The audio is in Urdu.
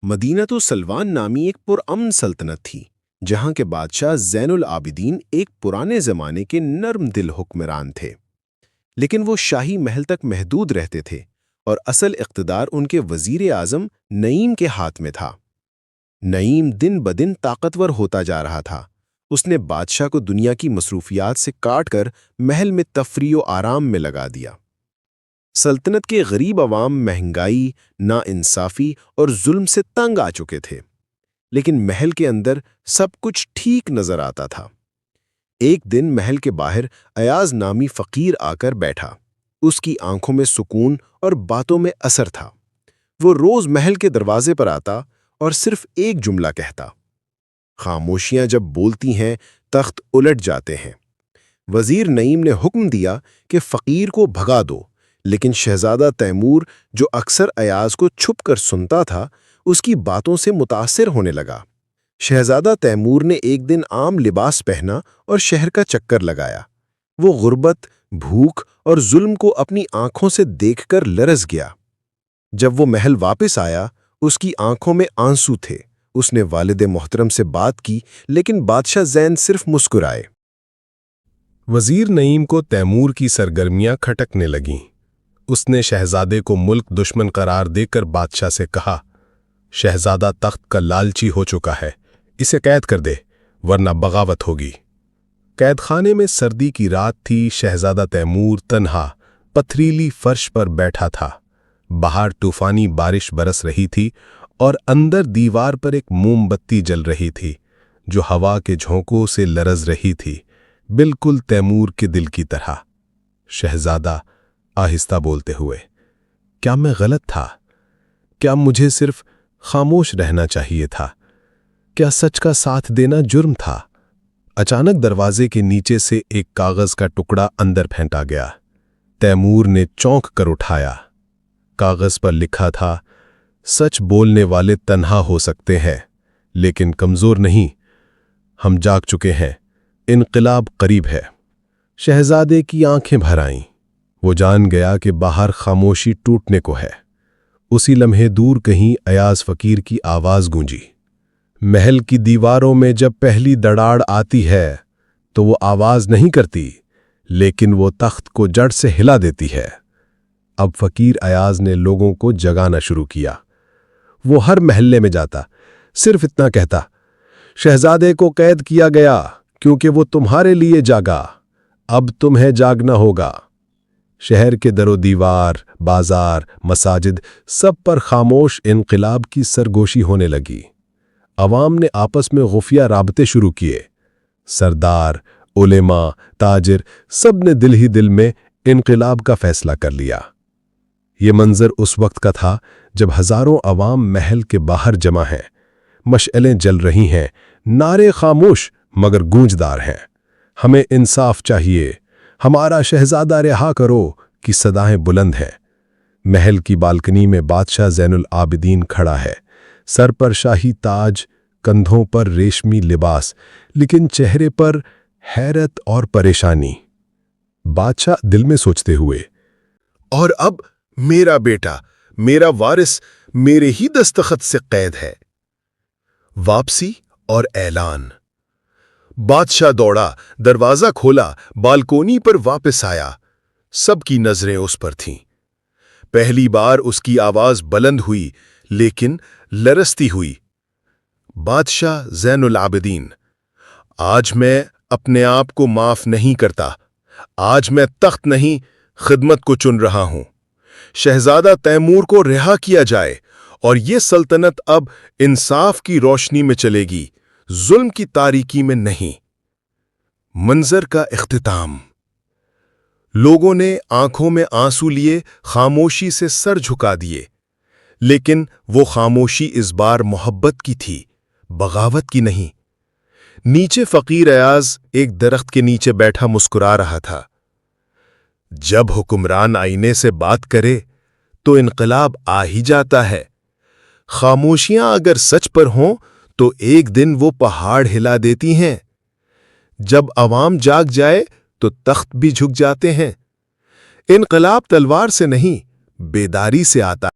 مدینہ سلوان نامی ایک پرامن سلطنت تھی، جہاں کے بادشاہ زین العابدین ایک پرانے زمانے کے نرم دل حکمران تھے، لیکن وہ شاہی محل تک محدود رہتے تھے اور اصل اقتدار ان کے وزیر اعظم نعیم کے ہاتھ میں تھا۔ نعیم دن بدن طاقتور ہوتا جا رہا تھا۔ اس نے بادشاہ کو دنیا کی مصروفیات سے کاٹ کر محل میں تفریح و آرام میں لگا دیا۔ سلطنت کے غریب عوام مہنگائی، ناانصافی اور ظلم سے تنگ آ چکے تھے، لیکن محل کے اندر سب کچھ ٹھیک نظر آتا تھا۔ ایک دن محل کے باہر ایاز نامی فقیر آ کر بیٹھا۔ اس کی آنکھوں میں سکون اور باتوں میں اثر تھا۔ وہ روز محل کے دروازے پر آتا اور صرف ایک جملہ کہتا: خاموشیاں جب بولتی ہیں تخت الٹ جاتے ہیں۔ وزیر نعیم نے حکم دیا کہ فقیر کو بھگا دو، لیکن شہزادہ تیمور، جو اکثر ایاز کو چھپ کر سنتا تھا، اس کی باتوں سے متاثر ہونے لگا۔ شہزادہ تیمور نے ایک دن عام لباس پہنا اور شہر کا چکر لگایا۔ وہ غربت، بھوک اور ظلم کو اپنی آنکھوں سے دیکھ کر لرز گیا۔ جب وہ محل واپس آیا، اس کی آنکھوں میں آنسو تھے۔ اس نے والد محترم سے بات کی، لیکن بادشاہ زین صرف مسکرائے۔ وزیر نعیم کو تیمور کی سرگرمیاں کھٹکنے لگیں۔ اس نے شہزادے کو ملک دشمن قرار دے کر بادشاہ سے کہا: شہزادہ تخت کا لالچی ہو چکا ہے، اسے قید کر دے ورنہ بغاوت ہوگی۔ قید خانے میں سردی کی رات تھی۔ شہزادہ تیمور تنہا پتھریلی فرش پر بیٹھا تھا۔ باہر طوفانی بارش برس رہی تھی اور اندر دیوار پر ایک موم بتی جل رہی تھی جو ہوا کے جھونکوں سے لرز رہی تھی، بالکل تیمور کے دل کی طرح۔ شہزادہ آہستہ بولتے ہوئے: کیا میں غلط تھا؟ کیا مجھے صرف خاموش رہنا چاہیے تھا؟ کیا سچ کا ساتھ دینا جرم تھا؟ اچانک دروازے کے نیچے سے ایک کاغذ کا ٹکڑا اندر پھینٹا گیا۔ تیمور نے چونک کر اٹھایا۔ کاغذ پر لکھا تھا: سچ بولنے والے تنہا ہو سکتے ہیں لیکن کمزور نہیں۔ ہم جاگ چکے ہیں، انقلاب قریب ہے۔ شہزادے کی آنکھیں بھر آئیں۔ وہ جان گیا کہ باہر خاموشی ٹوٹنے کو ہے۔ اسی لمحے دور کہیں ایاز فقیر کی آواز گونجی: محل کی دیواروں میں جب پہلی دراڑ آتی ہے تو وہ آواز نہیں کرتی، لیکن وہ تخت کو جڑ سے ہلا دیتی ہے۔ اب فقیر ایاز نے لوگوں کو جگانا شروع کیا۔ وہ ہر محلے میں جاتا، صرف اتنا کہتا: شہزادے کو قید کیا گیا کیونکہ وہ تمہارے لیے جاگا، اب تمہیں جاگنا ہوگا۔ شہر کے در و دیوار، بازار، مساجد، سب پر خاموش انقلاب کی سرگوشی ہونے لگی۔ عوام نے آپس میں خفیہ رابطے شروع کیے۔ سردار، علماء، تاجر، سب نے دل ہی دل میں انقلاب کا فیصلہ کر لیا۔ یہ منظر اس وقت کا تھا جب ہزاروں عوام محل کے باہر جمع ہیں، مشعلیں جل رہی ہیں، نعرے خاموش مگر گونجدار ہیں: ہمیں انصاف چاہیے، ہمارا شہزادہ رہا کرو کی صدائیں بلند ہیں۔ محل کی بالکنی میں بادشاہ زین العابدین کھڑا ہے، سر پر شاہی تاج، کندھوں پر ریشمی لباس، لیکن چہرے پر حیرت اور پریشانی۔ بادشاہ دل میں سوچتے ہوئے: اور اب میرا بیٹا، میرا وارث، میرے ہی دستخط سے قید ہے۔ واپسی اور اعلان۔ بادشاہ دوڑا، دروازہ کھولا، بالکونی پر واپس آیا۔ سب کی نظریں اس پر تھیں۔ پہلی بار اس کی آواز بلند ہوئی لیکن لرزتی ہوئی: بادشاہ زین العابدین، آج میں اپنے آپ کو معاف نہیں کرتا۔ آج میں تخت نہیں، خدمت کو چن رہا ہوں۔ شہزادہ تیمور کو رہا کیا جائے اور یہ سلطنت اب انصاف کی روشنی میں چلے گی، ظلم کی تاریکی میں نہیں۔ منظر کا اختتام۔ لوگوں نے آنکھوں میں آنسو لیے خاموشی سے سر جھکا دیے، لیکن وہ خاموشی اس بار محبت کی تھی، بغاوت کی نہیں۔ نیچے فقیر ایاز ایک درخت کے نیچے بیٹھا مسکرا رہا تھا۔ جب حکمران آئینے سے بات کرے تو انقلاب آ ہی جاتا ہے۔ خاموشیاں اگر سچ پر ہوں تو ایک دن وہ پہاڑ ہلا دیتی ہیں۔ جب عوام جاگ جائے تو تخت بھی جھک جاتے ہیں۔ انقلاب تلوار سے نہیں، بیداری سے آتا